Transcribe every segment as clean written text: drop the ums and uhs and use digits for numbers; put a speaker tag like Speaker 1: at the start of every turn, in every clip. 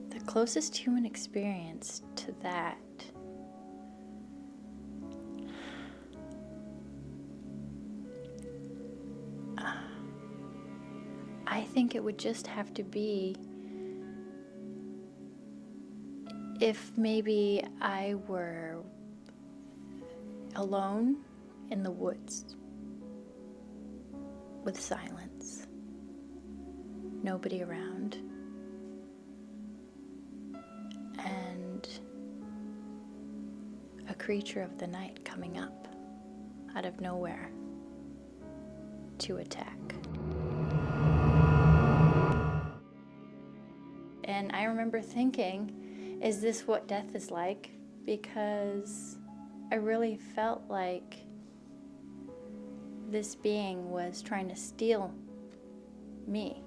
Speaker 1: The closest human experience to that I think it would just have to be if maybe I were alone in the woods with silence, nobody around, and a creature of the night coming up out of nowhere to attack. And I remember thinking, is this what death is like? Because I really felt like this being was trying to steal me.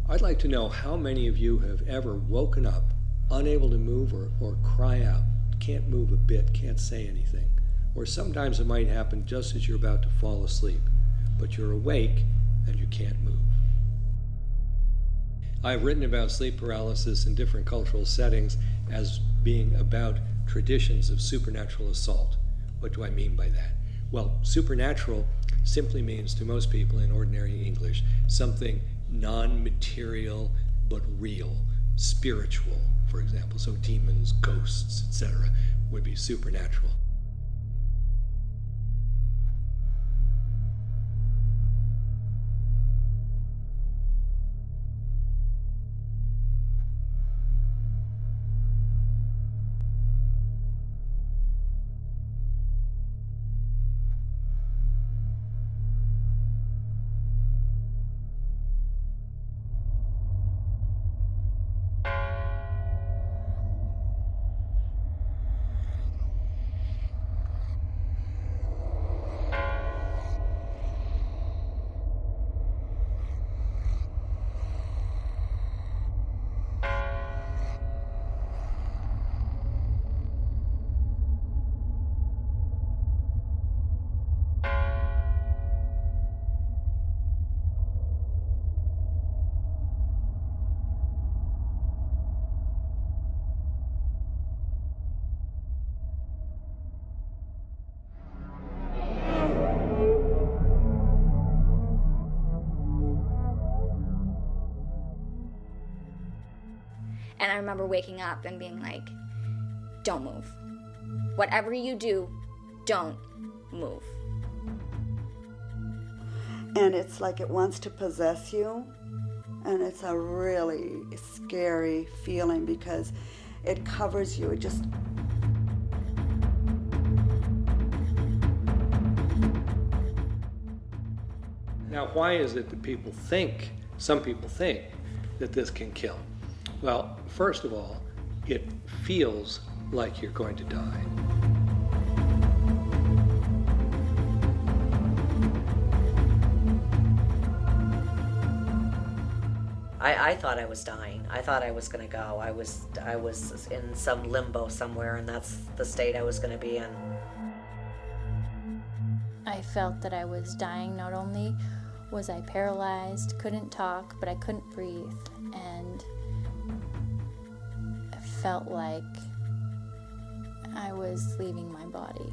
Speaker 2: I'd like to know how many of you have ever woken up unable to move or cry out, can't move a bit, can't say anything. Or sometimes it might happen just as you're about to fall asleep, but you're awake and you can't move. I've written about sleep paralysis in different cultural settings as being about traditions of supernatural assault. What do I mean by that? Well, supernatural simply means to most people in ordinary English something non-material but real, spiritual, for example. So demons, ghosts, etc. would be supernatural.
Speaker 3: And I remember waking up and being like, don't move. Whatever you do, don't move.
Speaker 4: And it's like it wants to possess you. And it's a really scary feeling because it covers you. It just...
Speaker 2: Now, why is it that some people think that this can kill? Well, first of all, it feels like you're going to die.
Speaker 5: I thought I was dying. I thought I was going to go. I was in some limbo somewhere, and that's the state I was going to be in.
Speaker 1: I felt that I was dying. Not only was I paralyzed, couldn't talk, but I couldn't breathe, and I felt like I was leaving my body.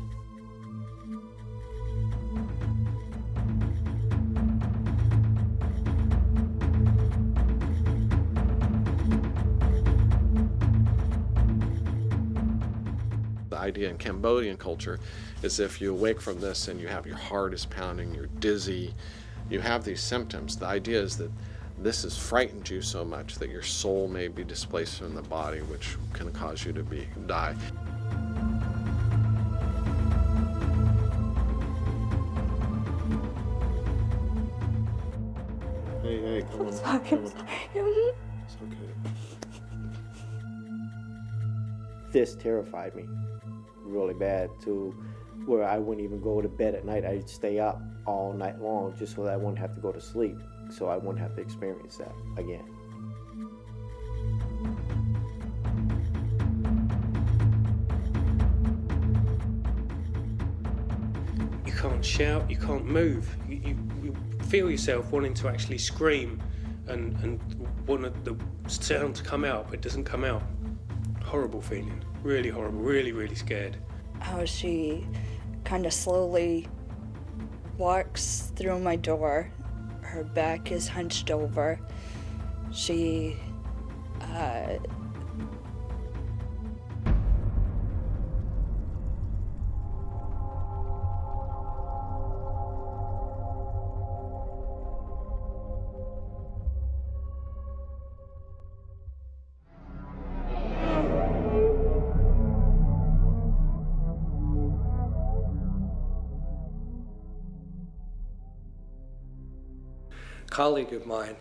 Speaker 6: The idea in Cambodian culture is if you awake from this and you have your heart is pounding, you're dizzy, you have these symptoms. The idea is that this has frightened you so much that your soul may be displaced from the body, which can cause you to die. Hey, come on.
Speaker 3: Sorry, I'm sorry.
Speaker 6: It's okay.
Speaker 7: This terrified me really bad, to where I wouldn't even go to bed at night. I'd stay up all night long just so that I wouldn't have to go to sleep, so I wouldn't have to experience that again.
Speaker 8: You can't shout, you can't move. You feel yourself wanting to actually scream and want the sound to come out, but it doesn't come out. Horrible feeling, really horrible, really, really scared.
Speaker 9: How she kind of slowly walks through my door. Her back is hunched over. She
Speaker 2: colleague of mine,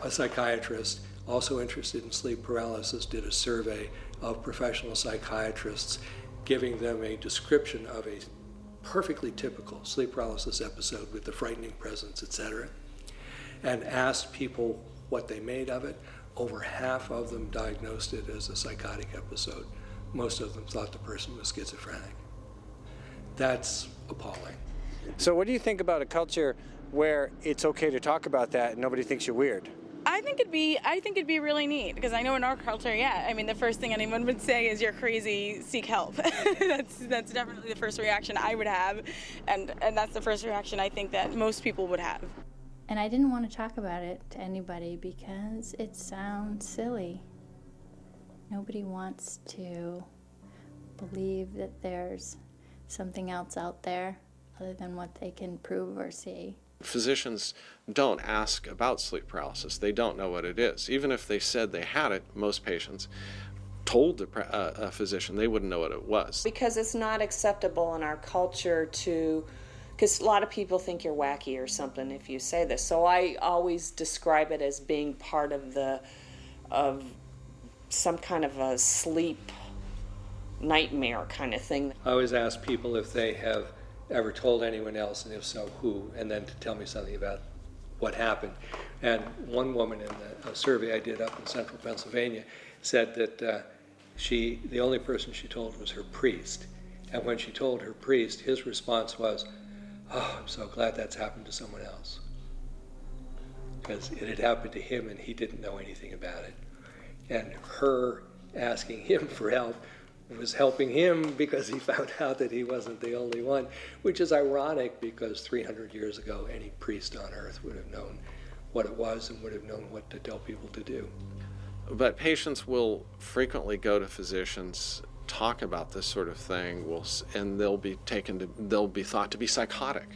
Speaker 2: a psychiatrist, also interested in sleep paralysis, did a survey of professional psychiatrists, giving them a description of a perfectly typical sleep paralysis episode with the frightening presence, etc., and asked people what they made of it. Over half of them diagnosed it as a psychotic episode. Most of them thought the person was schizophrenic. That's appalling.
Speaker 10: So what do you think about a culture where it's okay to talk about that and nobody thinks you're weird?
Speaker 11: I think it'd be really neat, because I know in our culture, the first thing anyone would say is you're crazy, seek help. That's definitely the first reaction I would have, and that's the first reaction I think that most people would have.
Speaker 1: And I didn't want to talk about it to anybody because it sounds silly. Nobody wants to believe that there's something else out there other than what they can prove or see.
Speaker 6: Physicians don't ask about sleep paralysis. They don't know what it is. Even if they said they had it, most patients told a physician they wouldn't know what it was.
Speaker 12: Because it's not acceptable in our culture to, because a lot of people think you're wacky or something if you say this. So I always describe it as being part of some kind of a sleep nightmare kind of thing.
Speaker 2: I always ask people if they have ever told anyone else, and if so, who, and then to tell me something about what happened. And one woman in a survey I did up in central Pennsylvania said that the only person she told was her priest. And when she told her priest, his response was, "Oh, I'm so glad that's happened to someone else." Because it had happened to him and he didn't know anything about it. And her asking him for help was helping him because he found out that he wasn't the only one, which is ironic because 300 years ago, any priest on earth would have known what it was and would have known what to tell people to do.
Speaker 6: But patients will frequently go to physicians, talk about this sort of thing, and they'll be thought to be psychotic.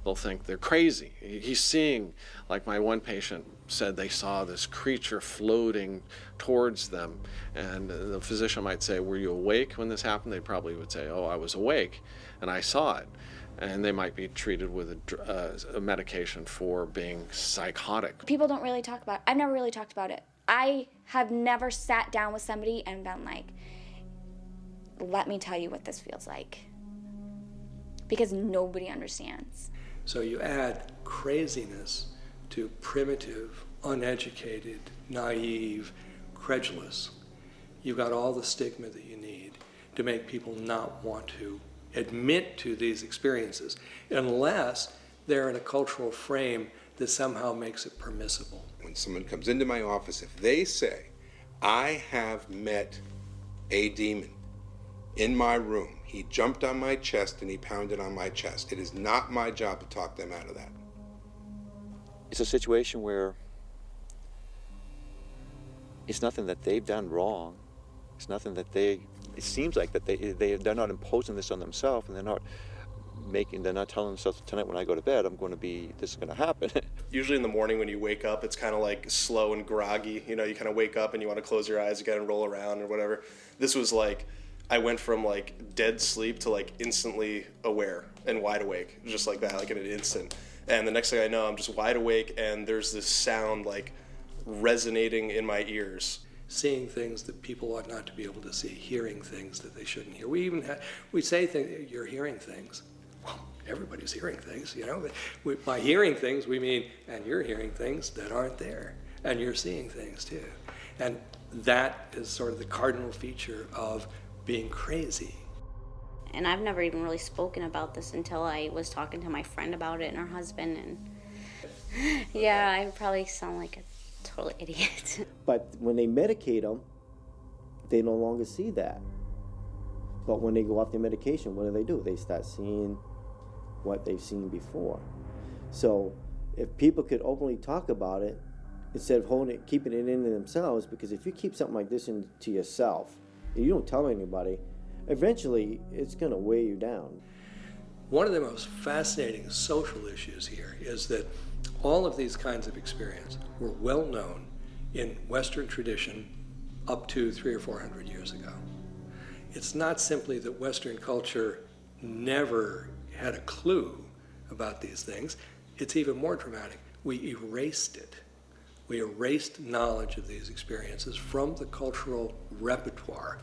Speaker 6: They'll think they're crazy. He's seeing, like my one patient said, they saw this creature floating towards them, and the physician might say, "Were you awake when this happened?" They probably would say, "Oh, I was awake and I saw it." And they might be treated with a medication for being psychotic.
Speaker 3: People don't really talk about it. I've never really talked about it. I have never sat down with somebody and been like, "Let me tell you what this feels like." Because nobody understands.
Speaker 2: So you add craziness to primitive, uneducated, naive, credulous. You've got all the stigma that you need to make people not want to admit to these experiences unless they're in a cultural frame that somehow makes it permissible.
Speaker 13: When someone comes into my office, if they say, "I have met a demon in my room, he jumped on my chest and he pounded on my chest," it is not my job to talk them out of that.
Speaker 14: It's a situation where it's nothing that they've done wrong. It's nothing that it seems like that they're not imposing this on themselves, and they're not they're not telling themselves tonight when I go to bed, this is going to happen.
Speaker 15: Usually in the morning when you wake up, it's kind of like slow and groggy. You know, you kind of wake up and you want to close your eyes again and roll around or whatever. This was like, I went from like dead sleep to like instantly aware and wide awake, just like that, like in an instant. And the next thing I know, I'm just wide awake and there's this sound like resonating in my ears.
Speaker 2: Seeing things that people ought not to be able to see, hearing things that they shouldn't hear. We say things, you're hearing things. Well, everybody's hearing things, you know. By hearing things, we mean, and you're hearing things that aren't there, and you're seeing things too. And that is sort of the cardinal feature of being crazy.
Speaker 16: And I've never even really spoken about this until I was talking to my friend about it and her husband. And yeah, I probably sound like a total idiot.
Speaker 7: But when they medicate them, they no longer see that. But when they go off their medication, what do? They start seeing what they've seen before. So if people could openly talk about it instead of keeping it in themselves, because if you keep something like this into yourself, if you don't tell anybody, eventually it's going to weigh you down.
Speaker 2: One of the most fascinating social issues here is that all of these kinds of experience were well known in Western tradition up to 300 or 400 years ago. It's not simply that Western culture never had a clue about these things. It's even more dramatic. We erased it. We erased knowledge of these experiences from the cultural repertoire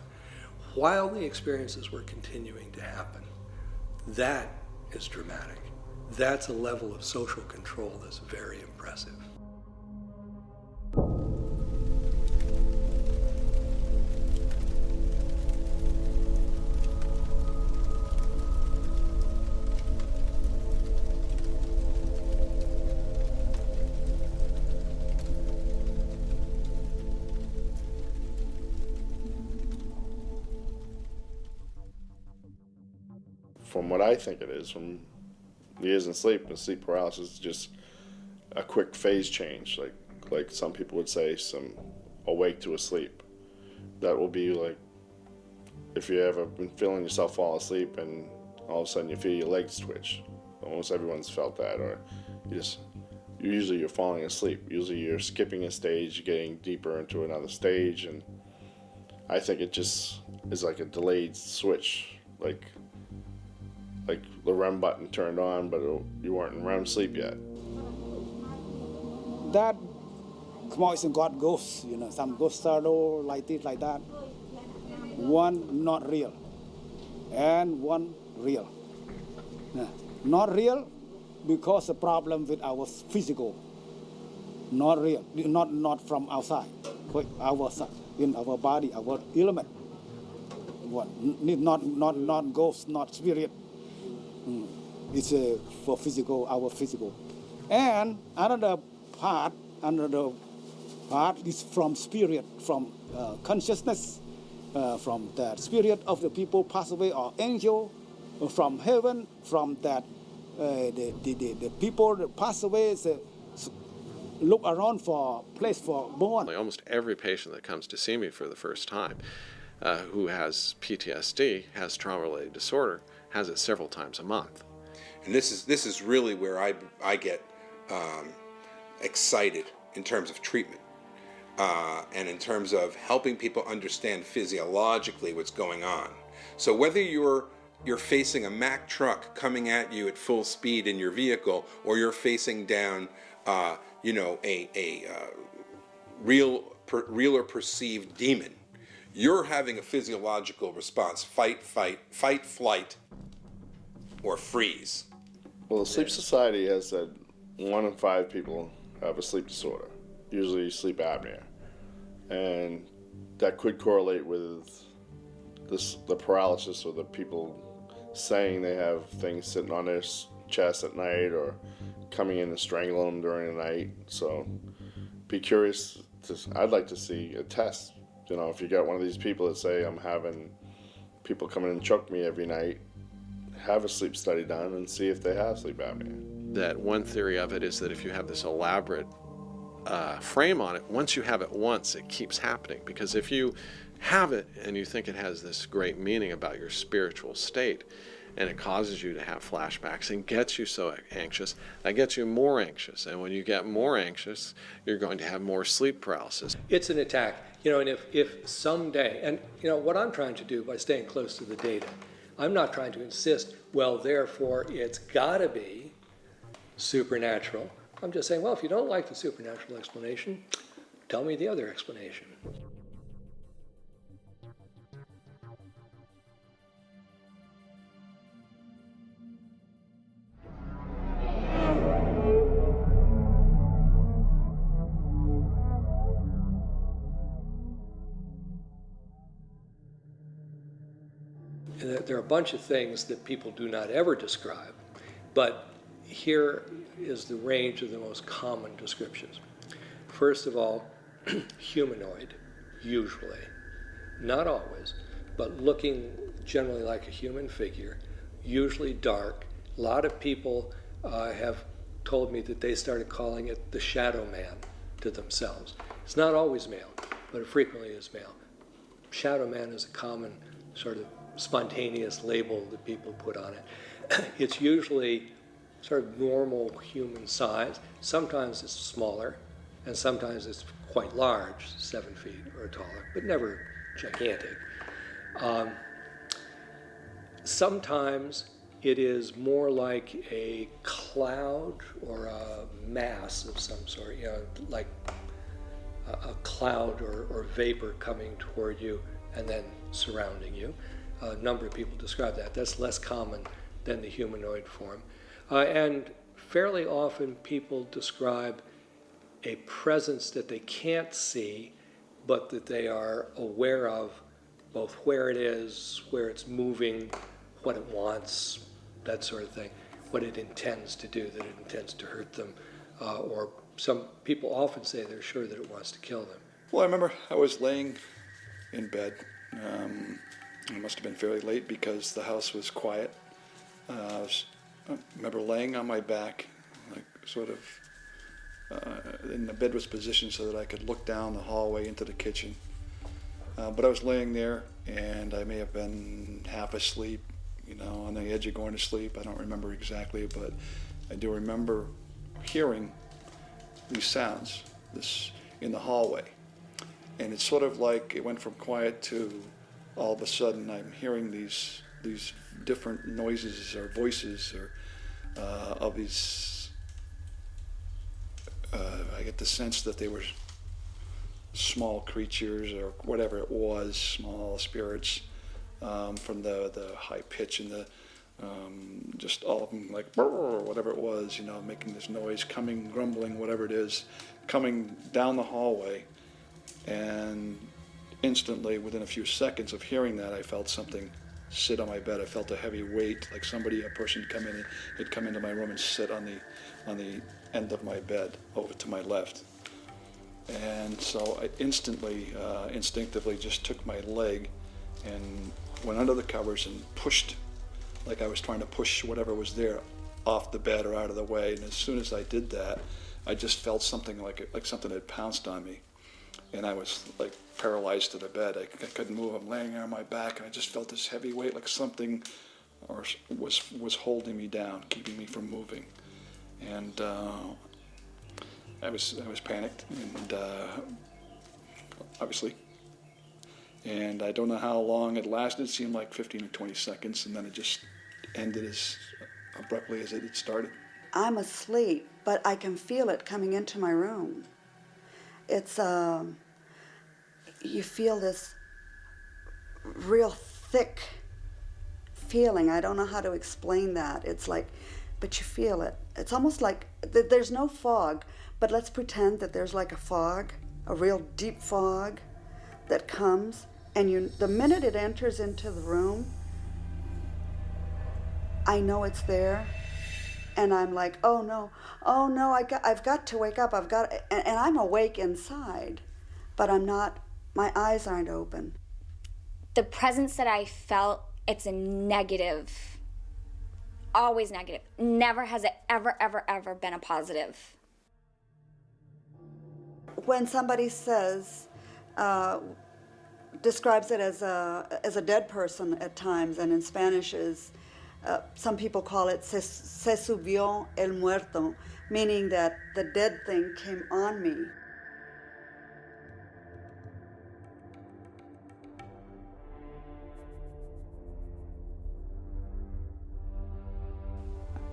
Speaker 2: while the experiences were continuing to happen. That is dramatic. That's a level of social control that's very impressive.
Speaker 17: From what I think it is, from years in sleep, and sleep paralysis is just a quick phase change, like some people would say, some awake to asleep. That will be like if you ever been feeling yourself fall asleep and all of a sudden you feel your legs twitch. Almost everyone's felt that, or usually you're falling asleep. Usually you're skipping a stage, getting deeper into another stage, and I think it just is like a delayed switch, like the REM button turned on, but you weren't in REM sleep yet.
Speaker 18: That come out and got ghosts, some ghost shadow like this, like that. One not real, and one real. Not real because the problem with our physical. Not real, not from outside, but in our body, our element. Not ghost, not spirit. It's for physical, our physical. And another part is from spirit, from consciousness, from the spirit of the people pass away, or angel, from heaven, from that the people that pass away, look around for a place for born.
Speaker 6: Almost every patient that comes to see me for the first time who has PTSD, has trauma-related disorder, has it several times a month.
Speaker 13: And this is really where I get excited in terms of treatment and in terms of helping people understand physiologically what's going on. So whether you're facing a Mack truck coming at you at full speed in your vehicle, or you're facing down a real or perceived demon, you're having a physiological response: fight, flight, or freeze.
Speaker 17: Well, the Sleep Society has said 1 in 5 people have a sleep disorder, usually sleep apnea, and that could correlate with the paralysis, or the people saying they have things sitting on their chest at night or coming in and strangling them during the night. So be curious. I'd like to see a test. If you got one of these people that say, I'm having people come in and choke me every night, have a sleep study done and see if they have sleep apnea.
Speaker 6: That one theory of it is that if you have this elaborate frame on it, once you have it once, it keeps happening. Because if you have it and you think it has this great meaning about your spiritual state, and it causes you to have flashbacks and gets you so anxious, that gets you more anxious. And when you get more anxious, you're going to have more sleep paralysis.
Speaker 2: It's an attack, and if someday, and what I'm trying to do by staying close to the data, I'm not trying to insist, well, therefore it's gotta be supernatural. I'm just saying, well, if you don't like the supernatural explanation, tell me the other explanation. There are a bunch of things that people do not ever describe, but here is the range of the most common descriptions. First of all, humanoid, usually. Not always, but looking generally like a human figure, usually dark. A lot of people have told me that they started calling it the shadow man to themselves. It's not always male, but it frequently is male. Shadow man is a common sort of spontaneous label that people put on it. It's usually sort of normal human size. Sometimes it's smaller, and sometimes it's quite large, 7 feet or taller, but never gigantic. Sometimes it is more like a cloud or a mass of some sort, like a cloud or vapor coming toward you and then surrounding you. A number of people describe that. That's less common than the humanoid form. And fairly often people describe a presence that they can't see, but that they are aware of, both where it is, where it's moving, what it wants, that sort of thing, what it intends to do, that it intends to hurt them, or some people often say they're sure that it wants to kill them.
Speaker 19: Well, I remember I was laying in bed. It must have been fairly late because the house was quiet. I remember laying on my back, like sort of, and the bed was positioned so that I could look down the hallway into the kitchen. But I was laying there, and I may have been half asleep, on the edge of going to sleep. I don't remember exactly, but I do remember hearing these sounds in the hallway. And it's sort of like it went from quiet to all of a sudden I'm hearing these different noises or voices or of these. I get the sense that they were small creatures or whatever it was, small spirits, from the high pitch and the just all of them like or whatever it was, making this noise, coming, grumbling, whatever it is, coming down the hallway. And instantly, within a few seconds of hearing that, I felt something sit on my bed. I felt a heavy weight, like a person had come into my room and sit on the end of my bed over to my left. And so I instinctively just took my leg and went under the covers and pushed, like I was trying to push whatever was there off the bed or out of the way. And as soon as I did that, I just felt something like something had pounced on me. And I was like paralyzed to the bed. I couldn't move. I'm laying on my back, and I just felt this heavy weight, like something was holding me down, keeping me from moving. And I was panicked, and obviously. And I don't know how long it lasted. It seemed like 15 or 20 seconds, and then it just ended as abruptly as it had started.
Speaker 4: I'm asleep, but I can feel it coming into my room. It's, you feel this real thick feeling. I don't know how to explain that. It's like, but you feel it. It's almost like, there's no fog, but let's pretend that there's like a fog, a real deep fog that comes, and the minute it enters into the room, I know it's there. And I'm like, oh no, I've got to wake up, and I'm awake inside, but I'm not, my eyes aren't open.
Speaker 3: The presence that I felt, it's a negative, always negative. Never has it ever been a positive.
Speaker 4: When somebody says, describes it as a dead person at times, and in Spanish is some people call it se subió el muerto, meaning that the dead thing came on me.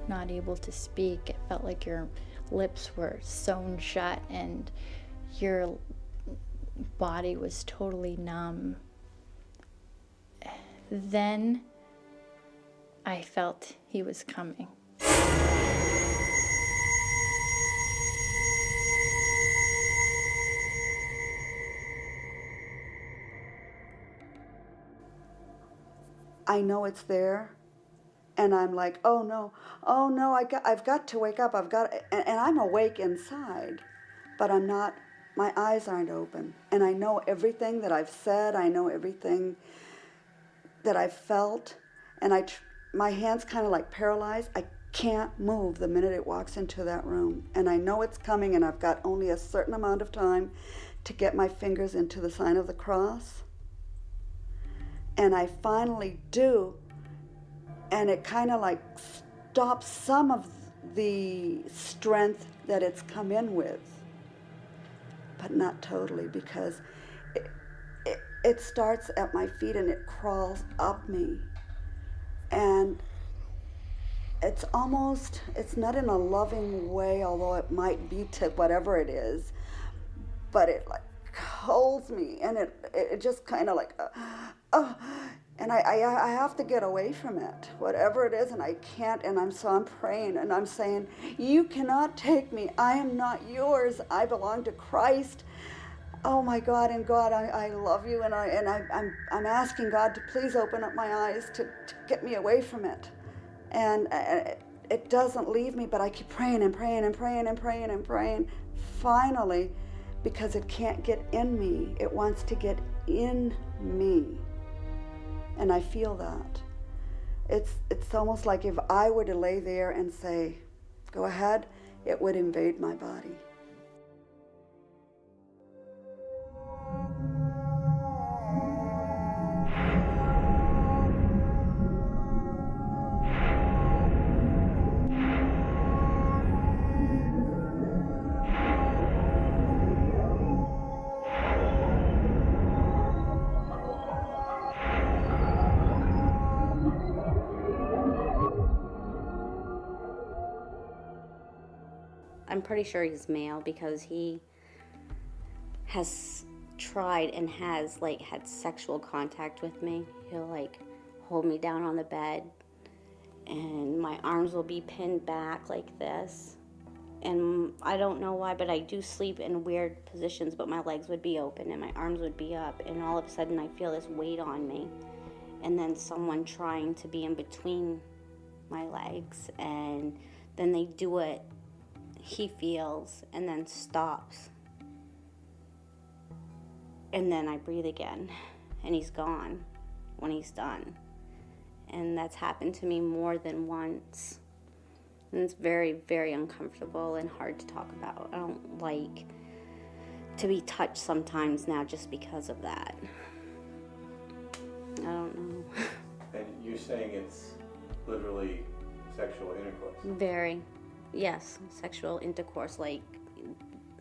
Speaker 1: Not able to speak. It felt like your lips were sewn shut and your body was totally numb. Then I felt he was coming.
Speaker 4: I know it's there, and I'm like, oh no, I've got to wake up, and I'm awake inside, but I'm not, my eyes aren't open, and I know everything that I've said, I know everything that I've felt, and my hand's kind of like paralyzed. I can't move the minute it walks into that room, and I know it's coming, and I've got only a certain amount of time to get my fingers into the sign of the cross, and I finally do. And it kind of like stops some of the strength that it's come in with, but not totally, because it starts at my feet and it crawls up me. And it's not in a loving way, although it might be to whatever it is, but it like holds me, and it just kind of like, and I have to get away from it, whatever it is, and I can't, and I'm praying, and I'm saying, you cannot take me. I am not yours. I belong to Christ. Oh my God, and God, I love you, and I'm asking God to please open up my eyes to get me away from it. And it doesn't leave me, but I keep praying and praying and praying and praying and praying. Finally, because it can't get in me, it wants to get in me. And I feel that. It's almost like if I were to lay there and say, go ahead, it would invade my body.
Speaker 16: I'm pretty sure he's male because he has tried and has like had sexual contact with me. He'll like hold me down on the bed and my arms will be pinned back like this. And I don't know why, but I do sleep in weird positions, but my legs would be open and my arms would be up, and all of a sudden I feel this weight on me. And then someone trying to be in between my legs, and then they do it. He feels and then stops. And then I breathe again and he's gone when he's done. And that's happened to me more than once. And it's very, very uncomfortable and hard to talk about. I don't like to be touched sometimes now just because of that. I don't know.
Speaker 20: And you're saying it's literally sexual intercourse?
Speaker 16: Very. Yes, sexual intercourse, like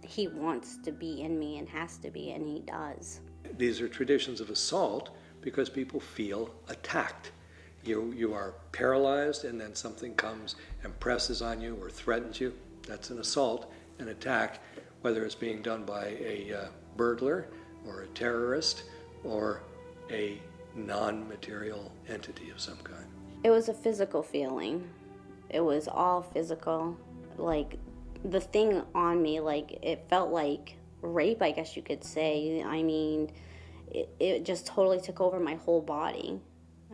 Speaker 16: he wants to be in me and has to be, and he does.
Speaker 2: These are traditions of assault because people feel attacked. You are paralyzed and then something comes and presses on you or threatens you. That's an assault, an attack, whether it's being done by a burglar or a terrorist or a non-material entity of some kind.
Speaker 16: It was a physical feeling. It was all physical. Like, the thing on me, like, it felt like rape, I guess you could say. I mean, it just totally took over my whole body.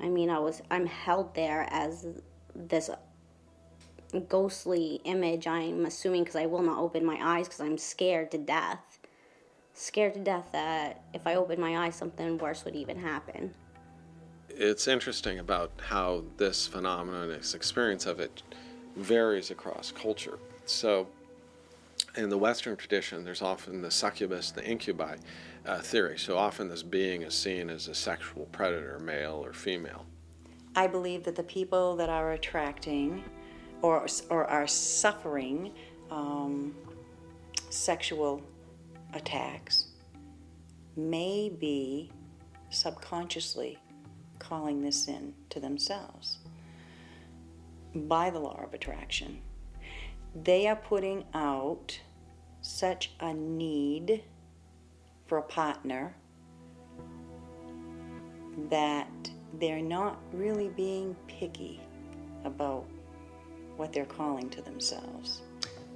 Speaker 16: I mean, I'm held there as this ghostly image, I'm assuming, because I will not open my eyes because I'm scared to death. Scared to death that if I open my eyes, something worse would even happen.
Speaker 6: It's interesting about how this phenomenon, this experience of it, varies across culture. So in the Western tradition, there's often the succubus, the incubi theory. So often this being is seen as a sexual predator, male or female.
Speaker 21: I believe that the people that are attracting or are suffering sexual attacks may be subconsciously calling this in to themselves by the law of attraction. They are putting out such a need for a partner that they're not really being picky about what they're calling to themselves.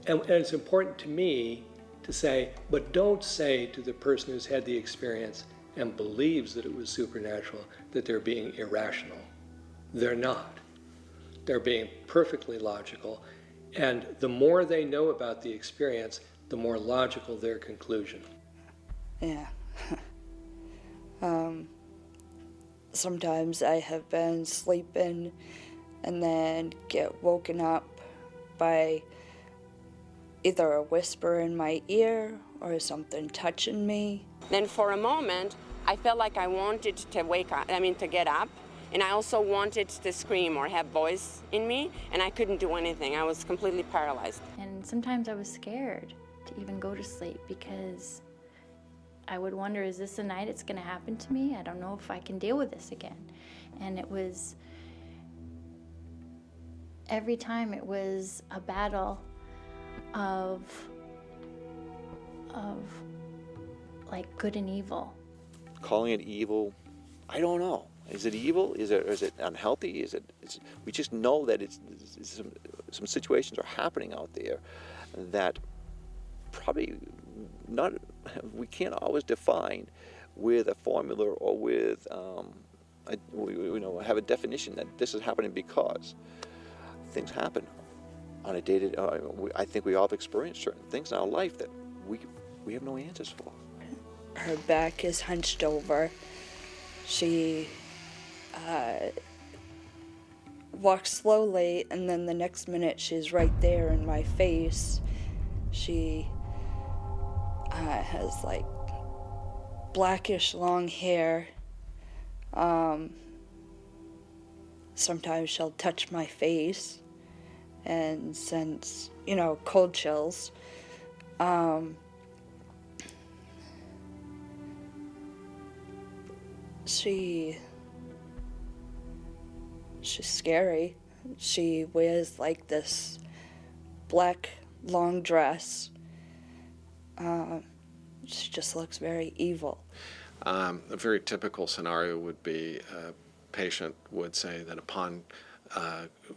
Speaker 2: And it's important to me to say, but don't say to the person who's had the experience and believes that it was supernatural that they're being irrational. They're not. They're being perfectly logical. And the more they know about the experience, the more logical their conclusion.
Speaker 9: Yeah. Sometimes I have been sleeping and then get woken up by either a whisper in my ear or something touching me.
Speaker 22: Then for a moment, I felt like I wanted to get up, and I also wanted to scream or have voice in me, and I couldn't do anything. I was completely paralyzed.
Speaker 1: And sometimes I was scared to even go to sleep because I would wonder, is this the night it's going to happen to me? I don't know if I can deal with this again. And it was, every time it was a battle of like good and evil.
Speaker 14: Calling it evil, I don't know. Is it evil? Is it unhealthy? We just know that some situations are happening out there that probably not, we can't always define with a formula or with have a definition that this is happening because things happen on a day-to-day. I think we all have experienced certain things in our life that we have no answers for.
Speaker 9: Her back is hunched over. She walks slowly, and then the next minute she's right there in my face. She has like blackish long hair. Sometimes she'll touch my face and sends, cold chills. She's scary. She wears like this black long dress. She just looks very evil.
Speaker 6: A very typical scenario would be a patient would say that upon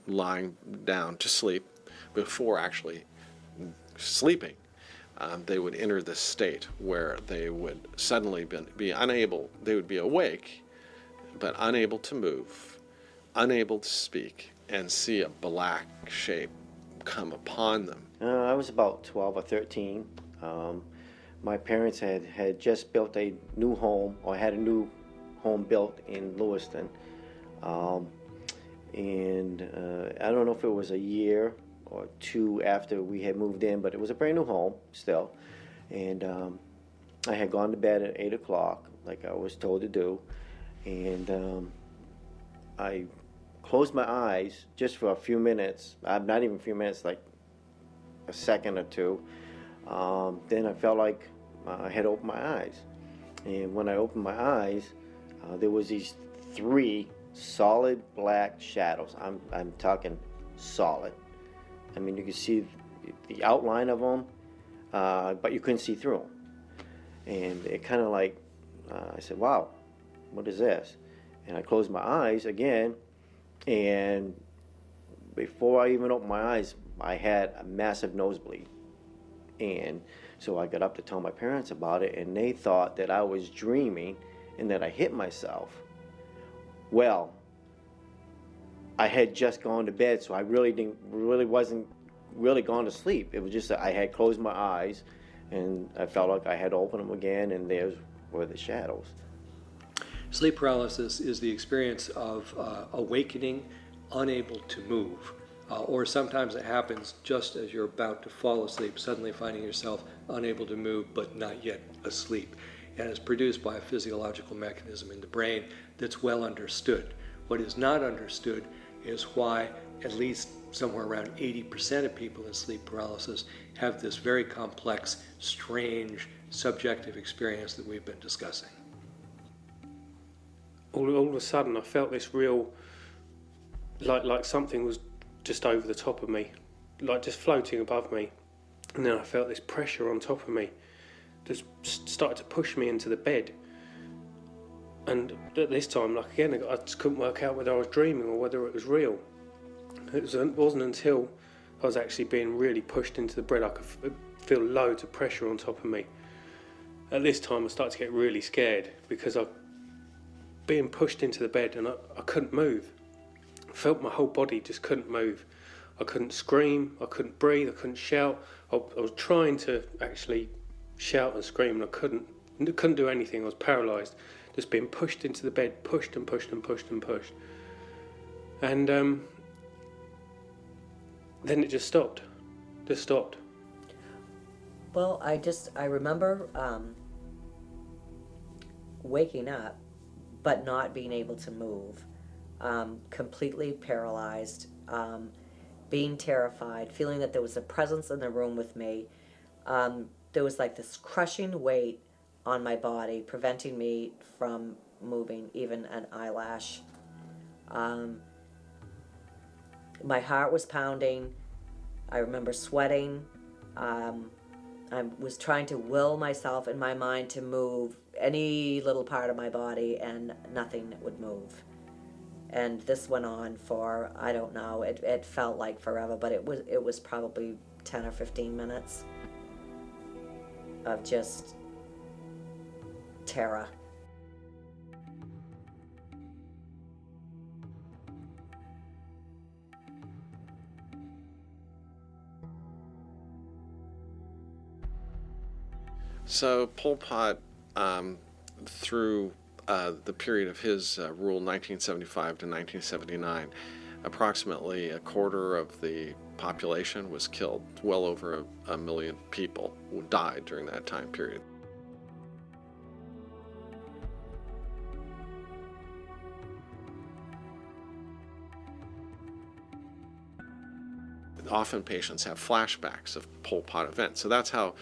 Speaker 6: lying down to sleep, before actually sleeping, they would enter this state where they would suddenly be unable, they would be awake, but unable to move, unable to speak, and see a black shape come upon them.
Speaker 7: I was about 12 or 13. My parents had just built a new home, or had a new home built in Lewiston. And I don't know if it was a year or two after we had moved in, but it was a brand new home still. And I had gone to bed at 8 o'clock, like I was told to do. And I closed my eyes just for a few minutes, not even a few minutes, like a second or two. Then I felt like I had opened my eyes. And when I opened my eyes, there was these 3 solid black shadows. I'm talking solid. I mean, you could see the outline of them, but you couldn't see through them. And it kind of like, I said, wow, what is this? And I closed my eyes again, and before I even opened my eyes, I had a massive nosebleed. And so I got up to tell my parents about it, and they thought that I was dreaming and that I hit myself. Well, I had just gone to bed, so I wasn't gone to sleep. It was just that I had closed my eyes, and I felt like I had opened them again, and there were the shadows.
Speaker 2: Sleep paralysis is the experience of awakening, unable to move. Or sometimes it happens just as you're about to fall asleep, suddenly finding yourself unable to move but not yet asleep. And it's produced by a physiological mechanism in the brain that's well understood. What is not understood is why at least somewhere around 80% of people with sleep paralysis have this very complex, strange, subjective experience that we've been discussing.
Speaker 5: All of a sudden I felt this real, like something was just over the top of me, like just floating above me. And then I felt this pressure on top of me, just started to push me into the bed. And at this time, like again, I just couldn't work out whether I was dreaming or whether it was real. It wasn't until I was actually being really pushed into the bed I could feel loads of pressure on top of me. At this time I started to get really scared because I being pushed into the bed and I couldn't move. I felt my whole body just couldn't move. I couldn't scream, I couldn't breathe, I couldn't shout. I was trying to actually shout and scream and I couldn't do anything. I was paralysed, just being pushed into the bed, pushed and pushed and pushed and pushed. And then it just stopped.
Speaker 8: Well, I remember waking up but not being able to move, completely paralyzed, being terrified, feeling that there was a presence in the room with me. There was like this crushing weight on my body, preventing me from moving even an eyelash. My heart was pounding. I remember sweating. I was trying to will myself in my mind to move any little part of my body, and nothing would move. And this went on for, I don't know, it felt like forever, but it was probably 10 or 15 minutes of just terror.
Speaker 6: So Pol Pot, through the period of his rule, 1975 to 1979, approximately a quarter of the population was killed. Well over a million people died during that time period. Often patients have flashbacks of Pol Pot events, so that's how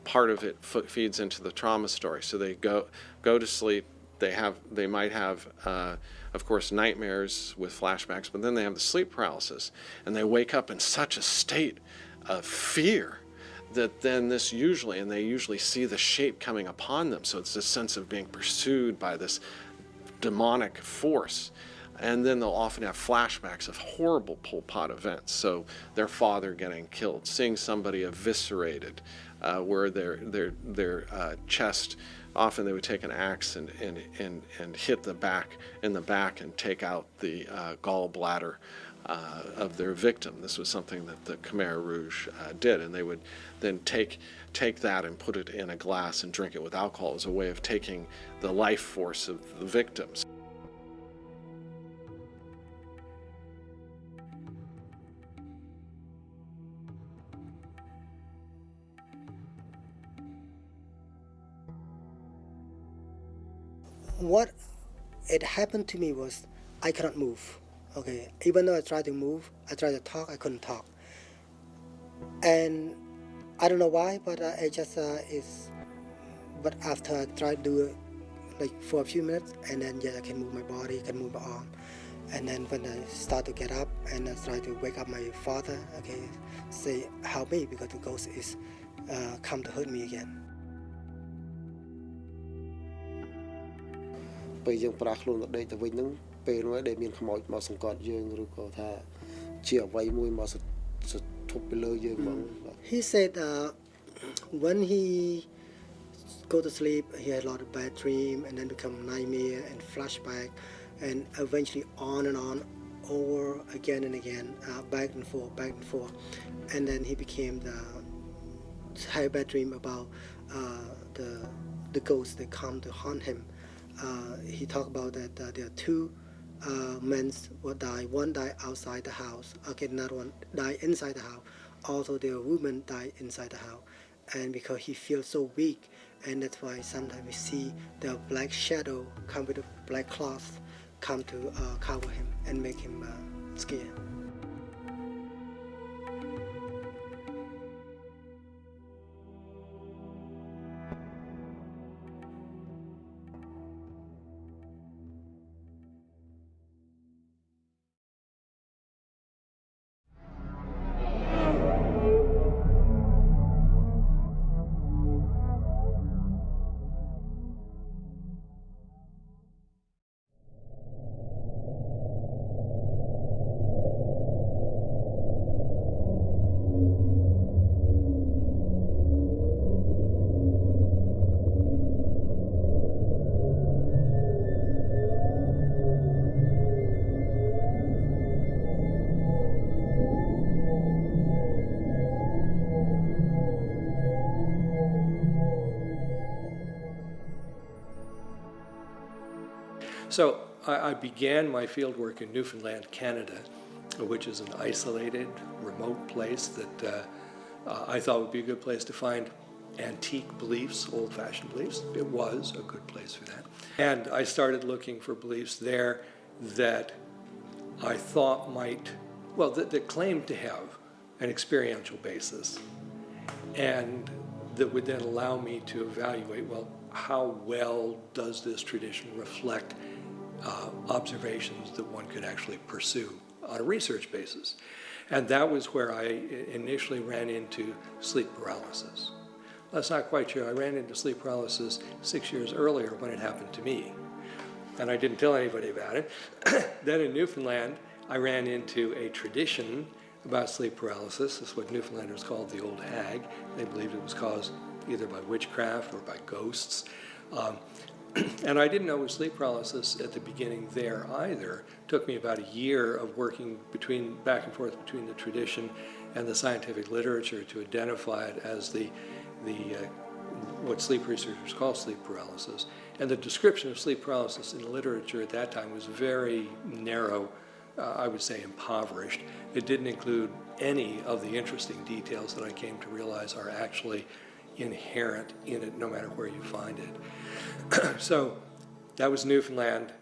Speaker 6: part of it feeds into the trauma story. So they go to sleep. They might have, of course, nightmares with flashbacks, but then they have the sleep paralysis, and they wake up in such a state of fear that then they usually see the shape coming upon them. So it's this sense of being pursued by this demonic force. And then they'll often have flashbacks of horrible Pol Pot events. So their father getting killed, seeing somebody eviscerated, where their chest, often they would take an axe and hit the back and take out the gallbladder of their victim. This was something that the Khmer Rouge did, and they would then take that and put it in a glass and drink it with alcohol as a way of taking the life force of the victims.
Speaker 23: What it happened to me was I cannot move. Okay, even though I tried to move, I tried to talk, I couldn't talk. And I don't know why, but I just But after I tried to do it, like for a few minutes, and then I can move my body, can move my arm, and then when I start to get up and I try to wake up my father, okay, say help me because the ghost is come to hurt me again.
Speaker 24: ពេលយើងប្រាស់ខ្លួនទៅដេកទៅវិញហ្នឹងពេលនោះដែលមានខ្មោចមកសង្កត់យើងឬក៏ថាជាអ្វីមួយមកធប់ទៅលើយើងហ្មង
Speaker 23: He said when he go to sleep he had a lot of bad dream and then become nightmare and flashback and eventually on and on over again and again back and forth and then he became had a bad dream about the ghosts that come to haunt him. He talked about that there are two men will die. One died outside the house. Okay, another one died inside the house. Also, there are women died inside the house. And because he feels so weak, and that's why sometimes we see the black shadow come with a black cloth come to cover him and make him scared.
Speaker 2: So I began my fieldwork in Newfoundland, Canada, which is an isolated, remote place that I thought would be a good place to find antique beliefs, old-fashioned beliefs. It was a good place for that. And I started looking for beliefs there that I thought might, well, that claimed to have an experiential basis, and that would then allow me to evaluate, well, how well does this tradition reflect observations that one could actually pursue on a research basis. And that was where I initially ran into sleep paralysis. That's not quite true. I ran into sleep paralysis 6 years earlier when it happened to me. And I didn't tell anybody about it. Then in Newfoundland, I ran into a tradition about sleep paralysis. This is what Newfoundlanders called the old hag. They believed it was caused either by witchcraft or by ghosts. And I didn't know it was sleep paralysis at the beginning there either. It took me about a year of working back and forth between the tradition and the scientific literature to identify it as what sleep researchers call sleep paralysis. And the description of sleep paralysis in the literature at that time was very narrow, I would say impoverished. It didn't include any of the interesting details that I came to realize are actually inherent in it, no matter where you find it. So that was Newfoundland.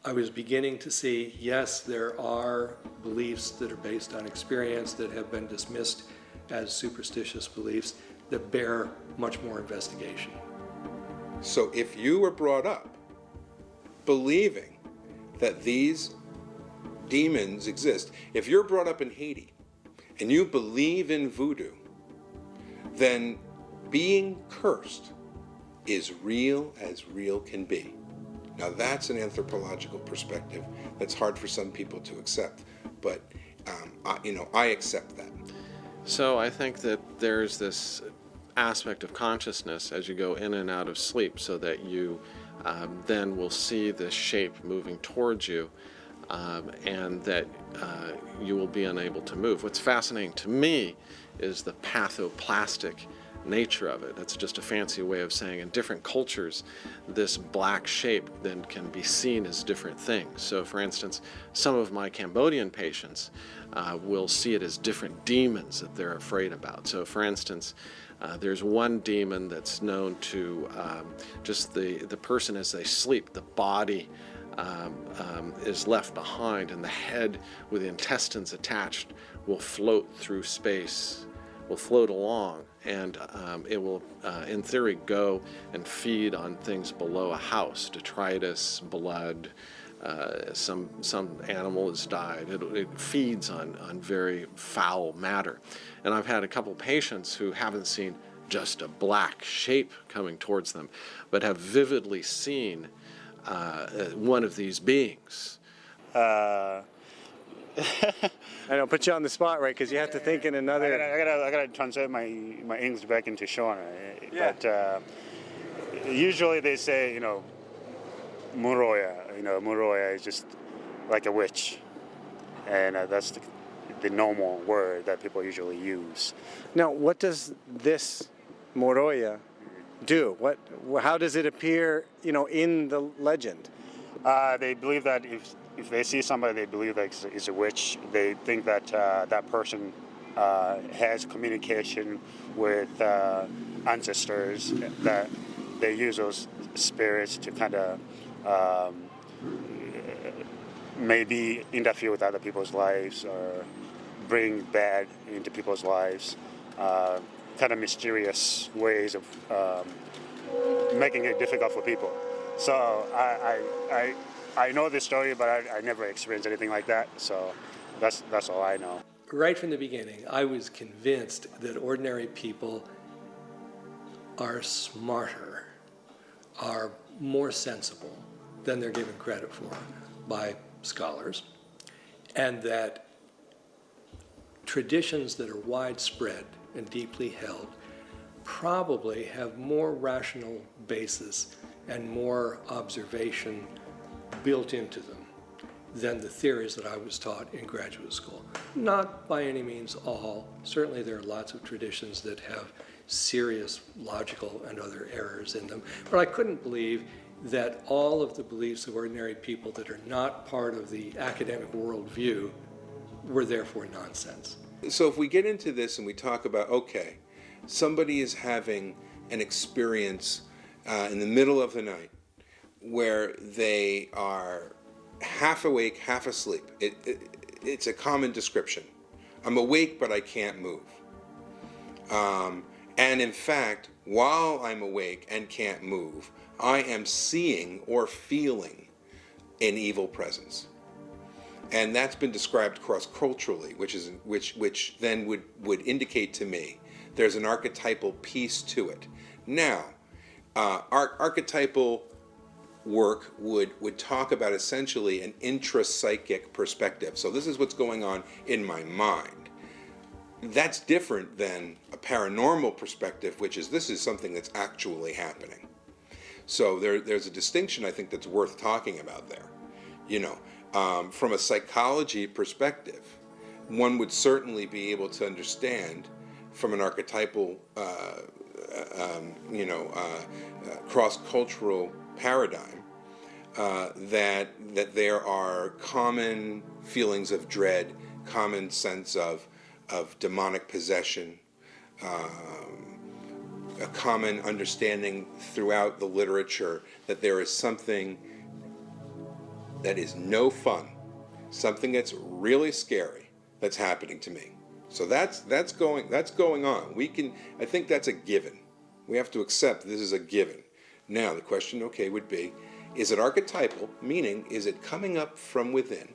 Speaker 2: I was beginning to see, yes, there are beliefs that are based on experience that have been dismissed as superstitious beliefs that bear much more investigation.
Speaker 13: So if you were brought up believing that these demons exist, if you're brought up in Haiti and you believe in voodoo, then being cursed is real as real can be. Now that's an anthropological perspective that's hard for some people to accept, but I accept that.
Speaker 6: So I think that there's this aspect of consciousness as you go in and out of sleep, so that you then will see this shape moving towards you, and that you will be unable to move. What's fascinating to me is the pathoplastic nature of it. It's just a fancy way of saying in different cultures this black shape then can be seen as different things. So for instance, some of my Cambodian patients will see it as different demons that they're afraid about. So for instance, there's one demon that's known to just the person as they sleep, the body is left behind, and the head with the intestines attached will float through space, will float along, and it will, in theory, go and feed on things below a house, detritus, blood, some animal has died. It feeds on very foul matter. And I've had a couple patients who haven't seen just a black shape coming towards them, but have vividly seen one of these beings.
Speaker 10: I don't put you on the spot, right? Because you have to think in another. I gotta translate my English back into Shona. Yeah. But usually they say, Muroya. Muroya is just like a witch, and that's the normal word that people usually use. Now, what does this Muroya do? How does it appear, in the legend?
Speaker 11: They believe that if they see somebody they believe that is a witch, they think that that person has communication with ancestors, that they use those spirits to kind of maybe interfere with other people's lives or bring bad into people's lives, kind of mysterious ways of making it difficult for people. So I know this story, but I never experienced anything like that, so that's all I know.
Speaker 2: Right from the beginning, I was convinced that ordinary people are smarter, are more sensible than they're given credit for by scholars, and that traditions that are widespread and deeply held probably have more rational basis and more observation built into them than the theories that I was taught in graduate school. Not by any means all. Certainly there are lots of traditions that have serious logical and other errors in them, but I couldn't believe that all of the beliefs of ordinary people that are not part of the academic worldview were therefore nonsense.
Speaker 13: So if we get into this and we talk about, okay, somebody is having an experience in the middle of the night where they are half awake, half asleep. It's a common description. I'm awake, but I can't move. And in fact, while I'm awake and can't move, I am seeing or feeling an evil presence. And that's been described cross-culturally, which then would indicate to me there's an archetypal piece to it. Now, archetypal work would talk about essentially an intrapsychic perspective. So this is what's going on in my mind. That's different than a paranormal perspective, which is this is something that's actually happening. So there's a distinction I think that's worth talking about there. You know, from a psychology perspective, one would certainly be able to understand from an archetypal, cross-cultural paradigm that there are common feelings of dread, common sense of demonic possession, a common understanding throughout the literature that there is something that is no fun, something that's really scary that's happening to me. So that's going on. I think that's a given. We have to accept this is a given. Now the question, would be, is it archetypal, meaning is it coming up from within,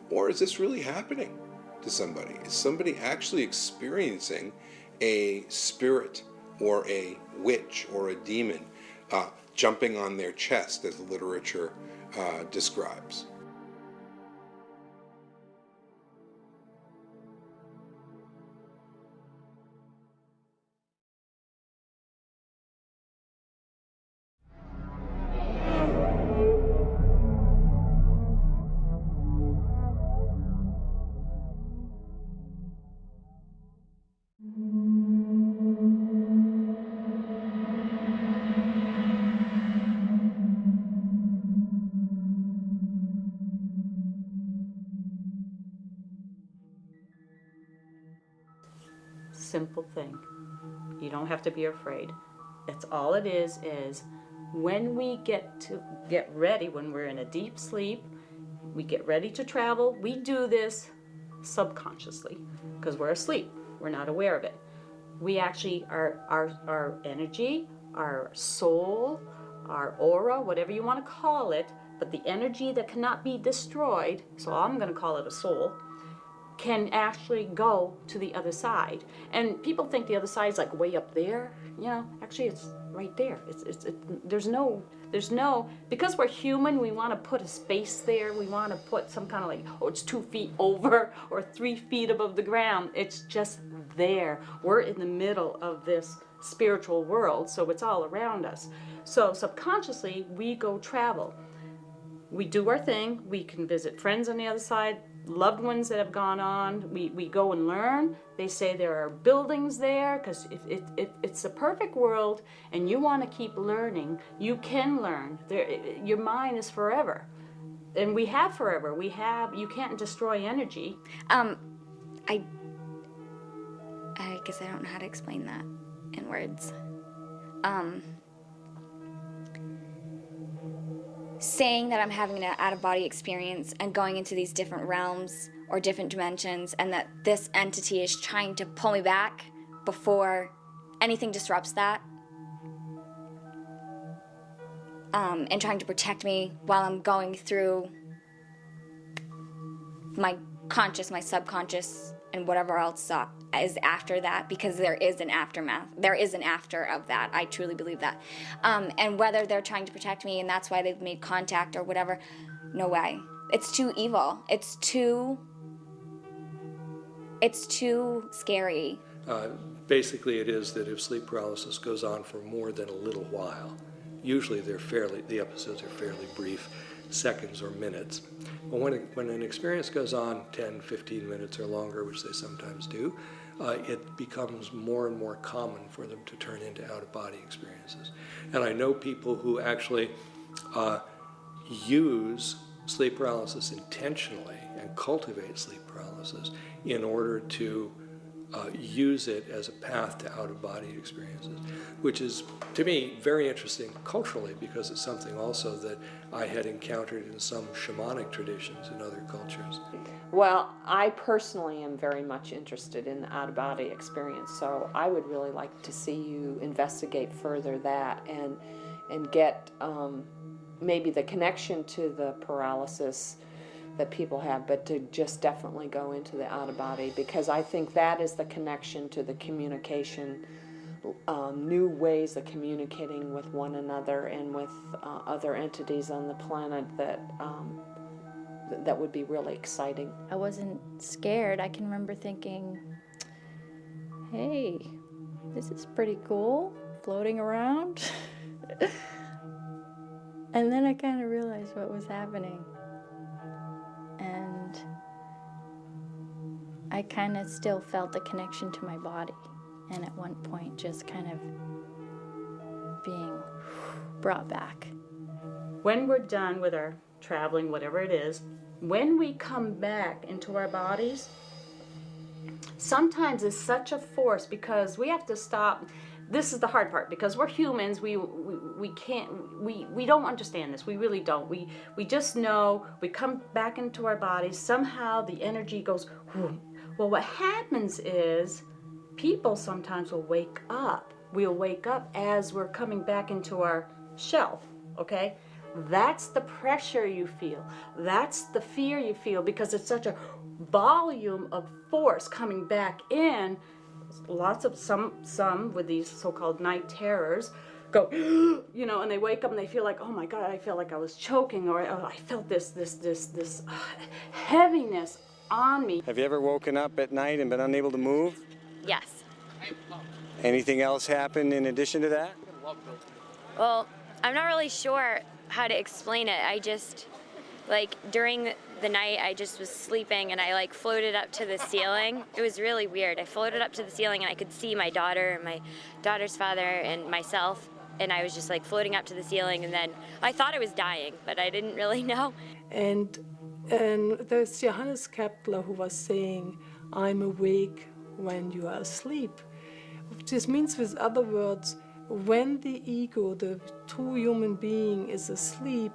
Speaker 13: or is this really happening to somebody? Is somebody actually experiencing a spirit or a witch or a demon jumping on their chest, as the literature describes?
Speaker 12: Simple thing. You don't have to be afraid. That's all it is when we get ready, when we're in a deep sleep, we get ready to travel, we do this subconsciously because we're asleep. We're not aware of it. We actually, our energy, our soul, our aura, whatever you want to call it, but the energy that cannot be destroyed, so I'm going to call it a soul, can actually go to the other side. And people think the other side is like way up there. Actually it's right there. There's no, because we're human, we want to put a space there. We want to put some kind of it's 2 feet over or 3 feet above the ground. It's just there. We're in the middle of this spiritual world, so it's all around us. So subconsciously, we go travel. We do our thing. We can visit friends on the other side, loved ones that have gone on. We go and learn. They say there are buildings there because it's a perfect world and you want to keep learning, you can learn. Your mind is forever. And we have forever. You can't destroy energy.
Speaker 3: I guess I don't know how to explain that in words. saying that I'm having an out-of-body experience and going into these different realms or different dimensions, and that this entity is trying to pull me back before anything disrupts that, and trying to protect me while I'm going through my conscious, my subconscious, and whatever else is after that, because there is an aftermath. There is an after of that. I truly believe that. And whether they're trying to protect me and that's why they've made contact or whatever, no way. It's too evil. It's too scary.
Speaker 2: Basically, it is that if sleep paralysis goes on for more than a little while, usually the episodes are fairly brief, seconds or minutes. But when an experience goes on 10, 15 minutes or longer, which they sometimes do, it becomes more and more common for them to turn into out-of-body experiences. And I know people who actually use sleep paralysis intentionally and cultivate sleep paralysis in order to use it as a path to out-of-body experiences, which is, to me, very interesting culturally, because it's something also that I had encountered in some shamanic traditions in other cultures.
Speaker 15: Well, I personally am very much interested in the out-of-body experience, so I would really like to see you investigate further that and get maybe the connection to the paralysis that people have, but to just definitely go into the out-of-body, because I think that is the connection to the communication, new ways of communicating with one another and with other entities on the planet that would be really exciting.
Speaker 1: I wasn't scared. I can remember thinking, hey, this is pretty cool, floating around. And then I kind of realized what was happening. And I kind of still felt a connection to my body. And at one point just kind of being brought back.
Speaker 12: When we're done with our traveling, whatever it is, when we come back into our bodies, sometimes it's such a force because we have to stop. This is the hard part, because we're humans. We don't understand this. We really don't. We just know we come back into our bodies. Somehow the energy goes. Whoom. Well, what happens is people sometimes will wake up. We'll wake up as we're coming back into our shell. Okay, that's the pressure you feel. That's the fear you feel, because it's such a volume of force coming back in. Lots of some with these so-called night terrors go, you know, and they wake up and they feel like, oh my God, I feel like I was choking, or oh, I felt this heaviness on me.
Speaker 10: Have you ever woken up at night and been unable to move?
Speaker 17: Yes.
Speaker 10: Anything else happen in addition to that?
Speaker 17: Well, I'm not really sure how to explain it. I just, like, during the night, I just was sleeping and I, like, floated up to the ceiling. It was really weird. I floated up to the ceiling and I could see my daughter and my daughter's father and myself, and I was just, like, floating up to the ceiling, and then I thought I was dying, but I didn't really know.
Speaker 18: And there's Johannes Kepler who was saying, I'm awake when you are asleep. This means, with other words, when the ego, the true human being, is asleep,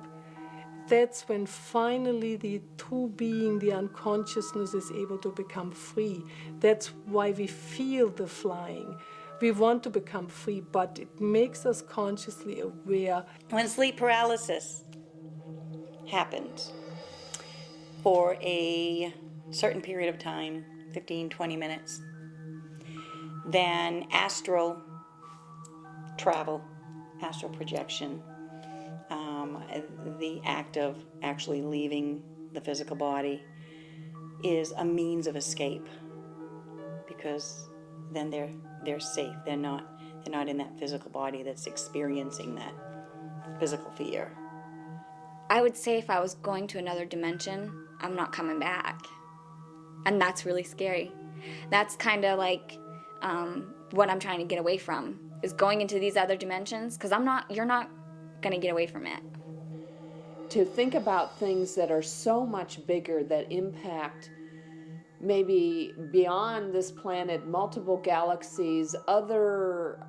Speaker 18: that's when finally the true being, the unconsciousness, is able to become free. That's why we feel the flying. We want to become free, but it makes us consciously aware.
Speaker 21: When sleep paralysis happens for a certain period of time, 15, 20 minutes, then astral travel, astral projection, the act of actually leaving the physical body, is a means of escape, because then they're safe. They're not in that physical body that's experiencing that physical fear.
Speaker 3: I would say if I was going to another dimension, I'm not coming back. And that's really scary. That's kind of like what I'm trying to get away from, is going into these other dimensions, because you're not going to get away from it.
Speaker 15: To think about things that are so much bigger, that impact maybe beyond this planet, multiple galaxies, other,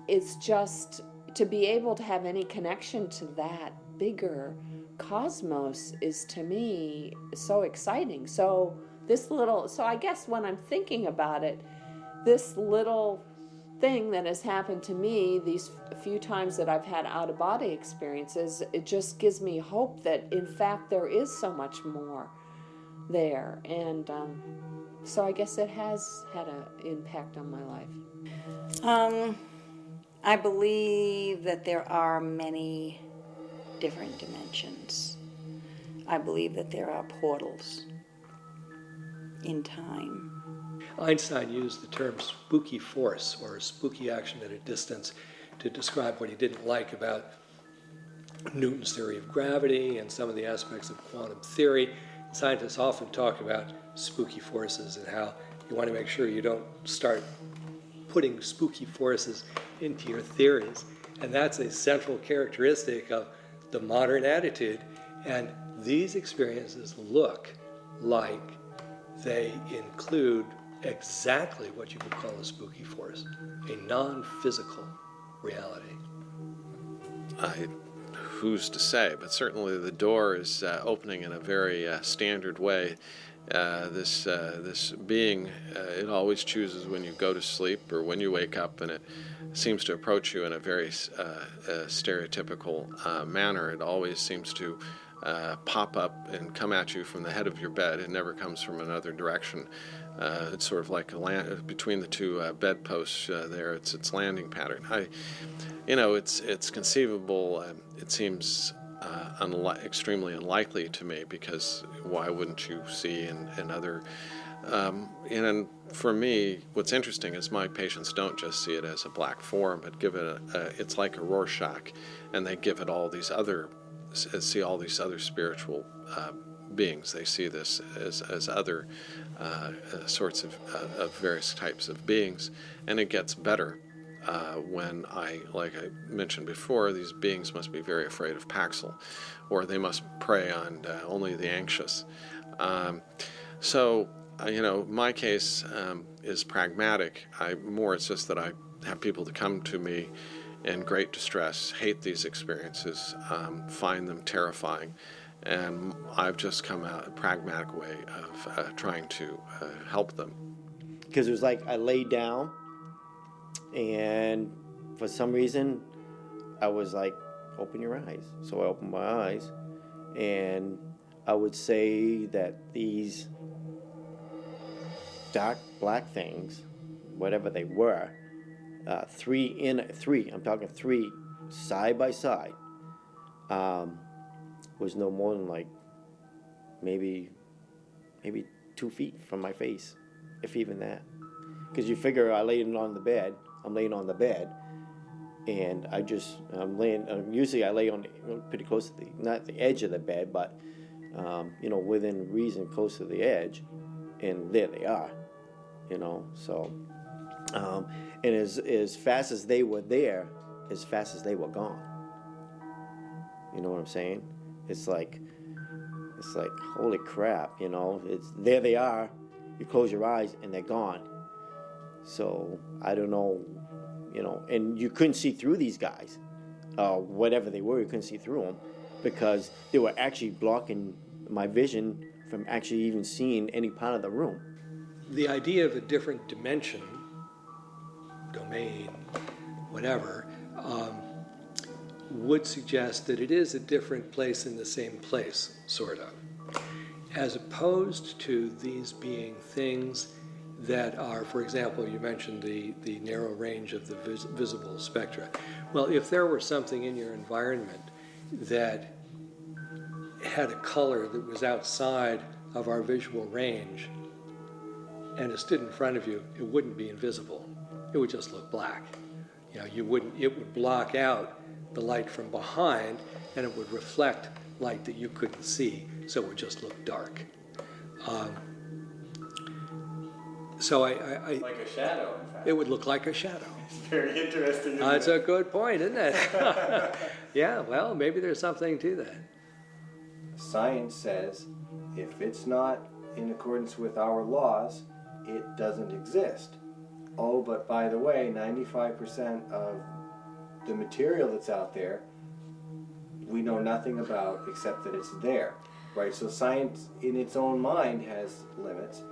Speaker 15: it's just to be able to have any connection to that bigger cosmos is, to me, so exciting. So I guess when I'm thinking about it, this little thing that has happened to me these few times that I've had out-of-body experiences, it just gives me hope that in fact there is so much more there. And so I guess it has had an impact on my life.
Speaker 21: I believe that there are many different dimensions. I believe that there are portals in time.
Speaker 2: Einstein used the term spooky force, or spooky action at a distance, to describe what he didn't like about Newton's theory of gravity and some of the aspects of quantum theory. Scientists often talk about spooky forces and how you want to make sure you don't start putting spooky forces into your theories. And that's a central characteristic of the modern attitude. And these experiences look like they include exactly what you would call a spooky force, a non-physical reality.
Speaker 6: Who's to say? But certainly the door is opening in a very standard way. This being, it always chooses when you go to sleep or when you wake up, and it seems to approach you in a very stereotypical manner. It always seems to pop up and come at you from the head of your bed. It never comes from another direction. It's sort of like between the two bedposts there. It's its landing pattern. It's conceivable. It seems extremely unlikely to me, because why wouldn't you see in other? And for me, what's interesting is my patients don't just see it as a black form, but give it it's like a Rorschach, and they give it all these other spiritual beings. They see this as other sorts of various types of beings, and it gets better when like I mentioned before, these beings must be very afraid of Paxil, or they must prey on only the anxious. My case is pragmatic. It's just that I have people to come to me in great distress, hate these experiences, find them terrifying, and I've just come out a pragmatic way of trying to help them.
Speaker 7: Because it was like I laid down, and for some reason I was like, open your eyes. So I opened my eyes, and I would say that these dark black things, whatever they were, three, I'm talking three side by side, was no more than like maybe 2 feet from my face, if even that. Because you figure I'm laying on the bed, and I'm laying, usually I lay on pretty close to not the edge of the bed, but within reason close to the edge, and there they are, so and as fast as they were there, as fast as they were gone. You know what I'm saying? It's like holy crap, it's there they are, you close your eyes and they're gone. So I don't know, and you couldn't see through these guys, whatever they were, you couldn't see through them, because they were actually blocking my vision from actually even seeing any part of the room.
Speaker 2: The idea of a different dimension, domain, whatever, would suggest that it is a different place in the same place, sort of, as opposed to these being things that are, for example, you mentioned the narrow range of the visible spectra. Well, if there were something in your environment that had a color that was outside of our visual range, and it stood in front of you, it wouldn't be invisible. It would just look black. It would block out the light from behind, and it would reflect light that you couldn't see, so it would just look dark.
Speaker 4: Like a shadow, in fact.
Speaker 2: It would look like a shadow.
Speaker 4: It's very interesting.
Speaker 2: That's a good point, isn't it? Yeah, well, maybe there's something to that.
Speaker 4: Science says if it's not in accordance with our laws, it doesn't exist. Oh, but by the way, 95% of the material that's out there we know nothing about except that it's there, right? So science in its own mind has limits.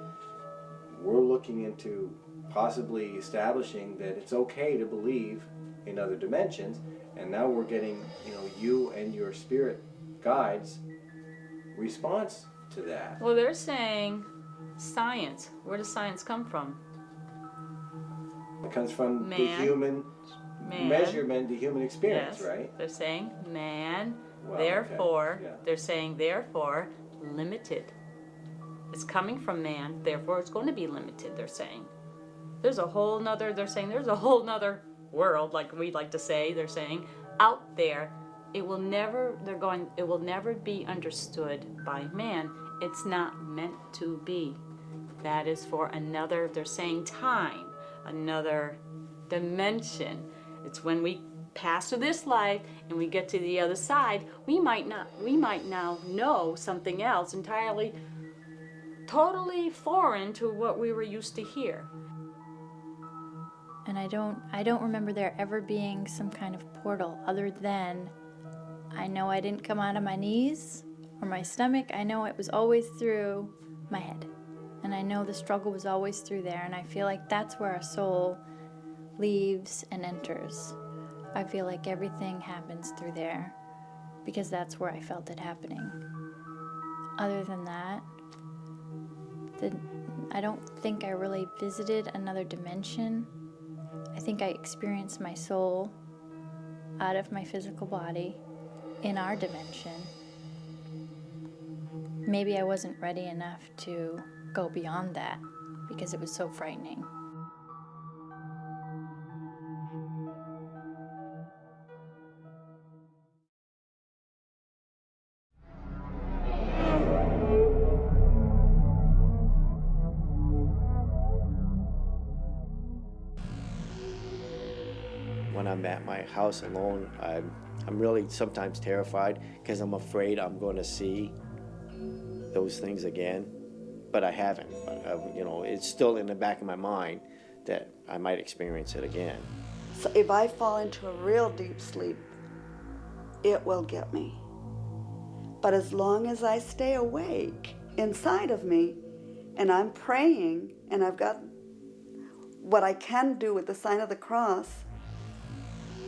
Speaker 4: We're looking into possibly establishing that it's okay to believe in other dimensions, and now we're getting, you and your spirit guides response to that.
Speaker 12: Well, they're saying science. Where does science come from?
Speaker 4: It comes from
Speaker 12: Man.
Speaker 4: the human measurement, the human experience,
Speaker 12: Yes.
Speaker 4: right?
Speaker 12: They're saying man,
Speaker 4: Well,
Speaker 12: therefore,
Speaker 4: okay. Yeah.
Speaker 12: they're saying therefore limited. It's coming from man, therefore it's going to be limited, they're saying. There's a whole nother world, like we like to say, they're saying, out there. It will never be understood by man. It's not meant to be. That is for another, they're saying time, another dimension. It's when we pass through this life and we get to the other side, we might now know something else entirely, totally foreign to what we were used to hear.
Speaker 1: And I don't remember there ever being some kind of portal other than I know I didn't come out of my knees or my stomach. I know it was always through my head. And I know the struggle was always through there. And I feel like that's where our soul leaves and enters. I feel like everything happens through there because that's where I felt it happening. Other than that, I don't think I really visited another dimension. I think I experienced my soul out of my physical body in our dimension. Maybe I wasn't ready enough to go beyond that because it was so frightening.
Speaker 7: When I'm at my house alone, I'm really sometimes terrified because I'm afraid I'm going to see those things again, but I haven't. It's still in the back of my mind that I might experience it again.
Speaker 16: So if I fall into a real deep sleep, it will get me. But as long as I stay awake inside of me and I'm praying and I've got what I can do with the sign of the cross,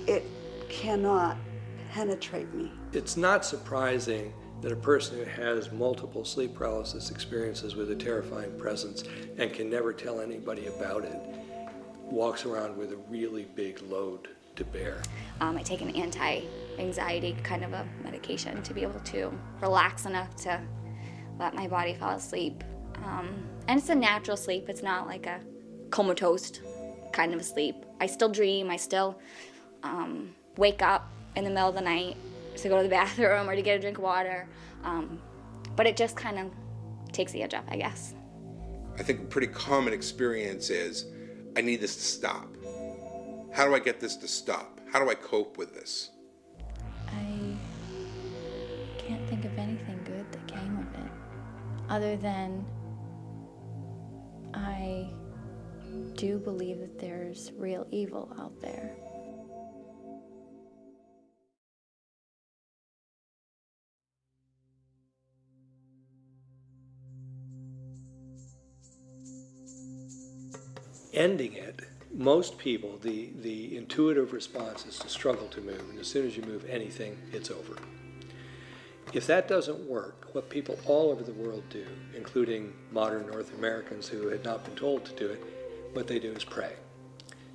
Speaker 16: it cannot penetrate me.
Speaker 2: It's not surprising that a person who has multiple sleep paralysis experiences with a terrifying presence and can never tell anybody about it walks around with a really big load to bear.
Speaker 3: I take an anti-anxiety kind of a medication to be able to relax enough to let my body fall asleep. And it's a natural sleep. It's not like a comatose kind of a sleep. I still dream. I still wake up in the middle of the night to go to the bathroom or to get a drink of water. But it just kind of takes the edge off, I guess.
Speaker 13: I think a pretty common experience is, I need this to stop. How do I get this to stop? How do I cope with this?
Speaker 1: I can't think of anything good that came of it, other than I do believe that there's real evil out there.
Speaker 2: Ending it, most people, the intuitive response is to struggle to move, and as soon as you move anything, it's over. If that doesn't work, what people all over the world do, including modern North Americans who had not been told to do it, what they do is pray.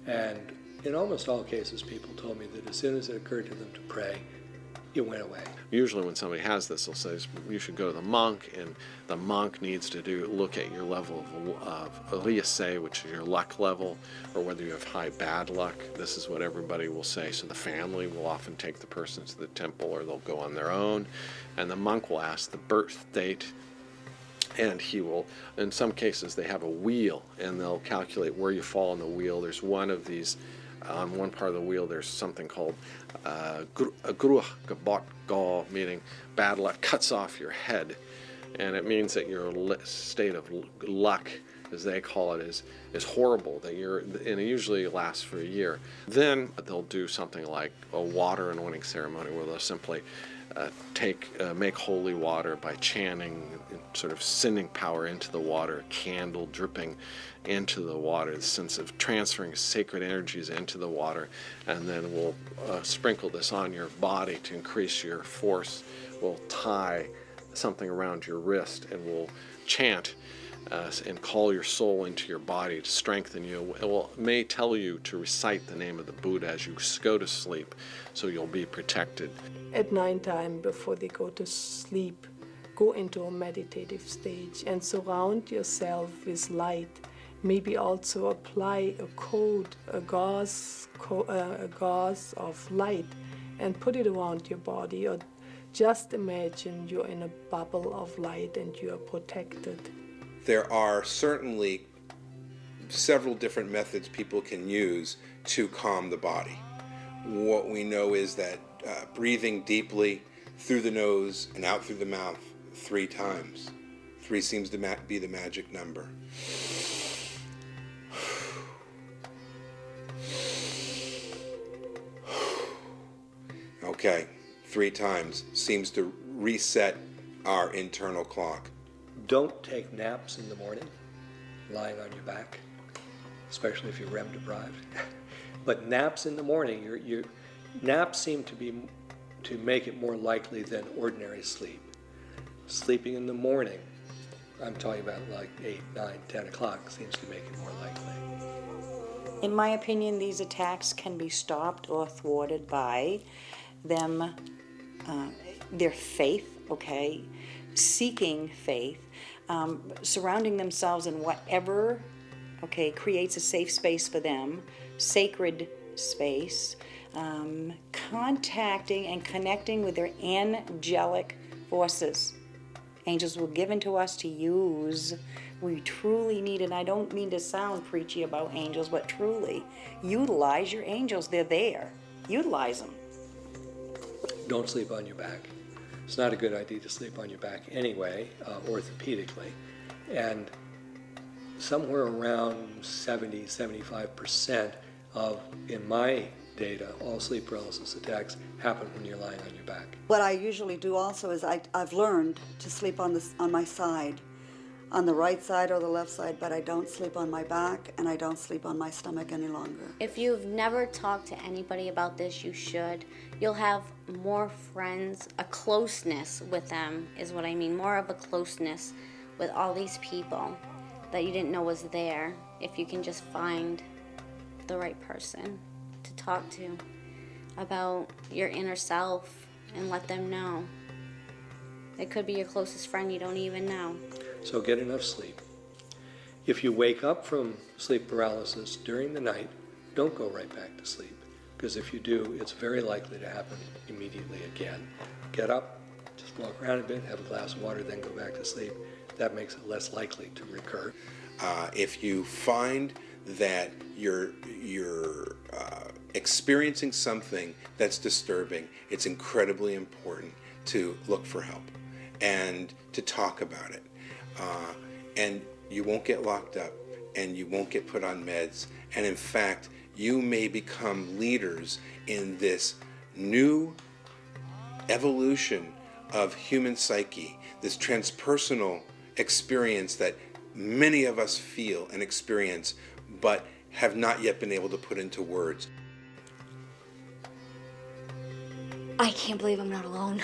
Speaker 2: And in almost all cases, people told me that as soon as it occurred to them to pray, it went away.
Speaker 6: Usually when somebody has this, they'll say you should go to the monk, and the monk needs to look at your level of Eliase, which is your luck level, or whether you have high bad luck. This is what everybody will say. So the family will often take the person to the temple, or they'll go on their own, and the monk will ask the birth date, and he will, in some cases they have a wheel, and they'll calculate where you fall on the wheel. There's one of these. On one part of the wheel, there's something called gruach gabot ga, meaning bad luck, cuts off your head. And it means that your state of luck, as they call it, is horrible, and it usually lasts for a year. Then they'll do something like a water anointing ceremony where they'll simply make holy water by chanting, sort of sending power into the water, a candle dripping into the water, the sense of transferring sacred energies into the water, and then we'll sprinkle this on your body to increase your force. We'll tie something around your wrist and we'll chant and call your soul into your body to strengthen you. It may tell you to recite the name of the Buddha as you go to sleep, so you'll be protected.
Speaker 18: At nighttime, before they go to sleep, go into a meditative stage and surround yourself with light. Maybe also apply a code, a gauze of light, and put it around your body. Or just imagine you're in a bubble of light and you are protected.
Speaker 13: There are certainly several different methods people can use to calm the body. What we know is that breathing deeply through the nose and out through the mouth 3 times. 3 seems to be the magic number. Okay, 3 times seems to reset our internal clock.
Speaker 2: Don't take naps in the morning, lying on your back, especially if you're REM deprived. But naps in the morning, naps seem to make it more likely than ordinary sleep. Sleeping in the morning, I'm talking about like 8, 9, 10 o'clock, seems to make it more likely.
Speaker 21: In my opinion, these attacks can be stopped or thwarted by them, their faith, okay, seeking faith, surrounding themselves in whatever, okay, creates a safe space for them, sacred space, contacting and connecting with their angelic forces. Angels were given to us to use. We truly need, and I don't mean to sound preachy about angels, but truly, utilize your angels. They're there. Utilize them.
Speaker 2: Don't sleep on your back. It's not a good idea to sleep on your back anyway, orthopedically. And somewhere around 70-75% of, in my data, all sleep paralysis attacks happen when you're lying on your back.
Speaker 16: What I usually do also is I've learned to sleep on my side, on the right side or the left side, but I don't sleep on my back and I don't sleep on my stomach any longer.
Speaker 3: If you've never talked to anybody about this, you should. You'll have more friends, a closeness with them is what I mean, more of a closeness with all these people that you didn't know was there, if you can just find the right person to talk to about your inner self and let them know. It could be your closest friend you don't even know.
Speaker 2: So get enough sleep. If you wake up from sleep paralysis during the night, don't go right back to sleep, because if you do, it's very likely to happen immediately again. Get up, just walk around a bit, have a glass of water, then go back to sleep. That makes it less likely to recur.
Speaker 13: If you find that you're experiencing something that's disturbing, it's incredibly important to look for help and to talk about it. And you won't get locked up and you won't get put on meds. And in fact, you may become leaders in this new evolution of human psyche, this transpersonal experience that many of us feel and experience, but have not yet been able to put into words.
Speaker 3: I can't believe I'm not alone.